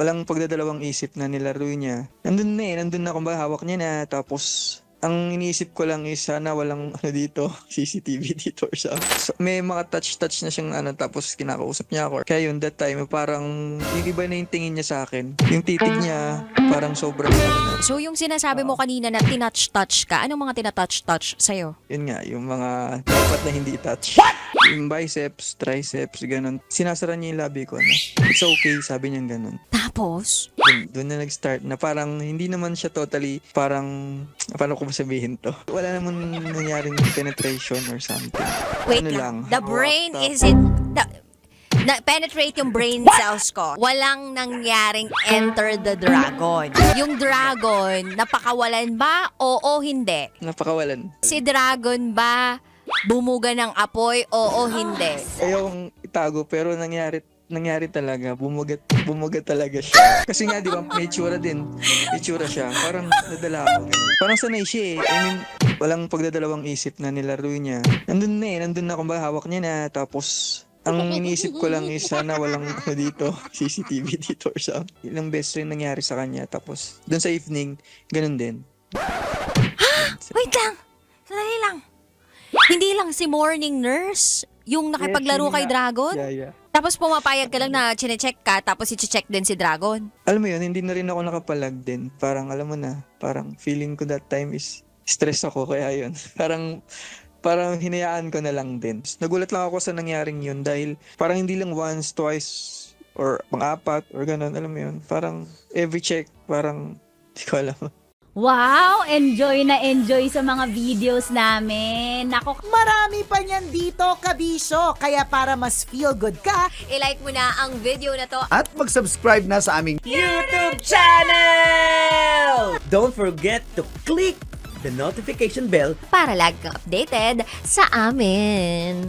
walang pagdadalawang isip na nilaro niya. Nandun na kumbaga hawak niya na, tapos ang iniisip ko lang is sana walang dito, CCTV dito or something. So, may mga touch na siyang tapos kinakausap niya ako. Kaya yun, that time, parang yung iba na yung tingin niya sa akin. Yung titig niya, parang sobrang na. So yung sinasabi mo kanina na tinouch-touch ka, anong mga tinatouch-touch sa'yo? Yun nga, yung mga dapat na hindi touch. Yung biceps, triceps, ganun. Sinasara niya yung labi ko na, it's okay, sabi niya ganun. Tapos? Doon na nag-start na parang hindi naman siya totally parang, paano ko masabihin to? Wala naman nangyaring penetration or something. Wait Ano lang. lang, The brain hawak, isn't... penetrate yung brain cells ko. Walang nangyaring enter the dragon. Yung dragon, napakawalan ba? Oo, hindi. napakawalan. Si dragon ba bumuga ng apoy? Oo, hindi. Ayokong itago pero nangyari talaga. Bumugat talaga siya. Kasi nga, di ba, may itsura din. May itsura siya. Parang nadala ako. Ganun. Parang sanay siya eh. I mean, walang pagdadalawang isip na nilaro niya. Nandun na kumbaga hawak niya na, tapos ang iniisip ko lang is sana walang dito, CCTV dito or something. Ilang beses rin nangyari sa kanya. Tapos, dun sa evening, ganun din. Wait lang. Sandali lang. Hindi lang si morning nurse yung nakipaglaro kay Dragon? Yeah. Tapos pumapayag ka lang na chinecheck ka, tapos i-check din si Dragon? Alam mo yun, hindi na rin ako nakapalag din. Parang alam mo na, parang feeling ko that time is stress ako, kaya yun. Parang hinayaan ko na lang din. Nagulat lang ako sa nangyaring yun dahil parang hindi lang once, twice, or pang-apat, or ganun, alam mo yun. Parang every check, parang hindi ko alam. Wow! Enjoy na enjoy sa mga videos namin. Nako, Marami pa niyan dito, kabisyo. Kaya para mas feel good ka, I-like mo na ang video na to. At mag-subscribe na sa aming YouTube channel! Don't forget to click the notification bell Para lagi kang updated sa amin.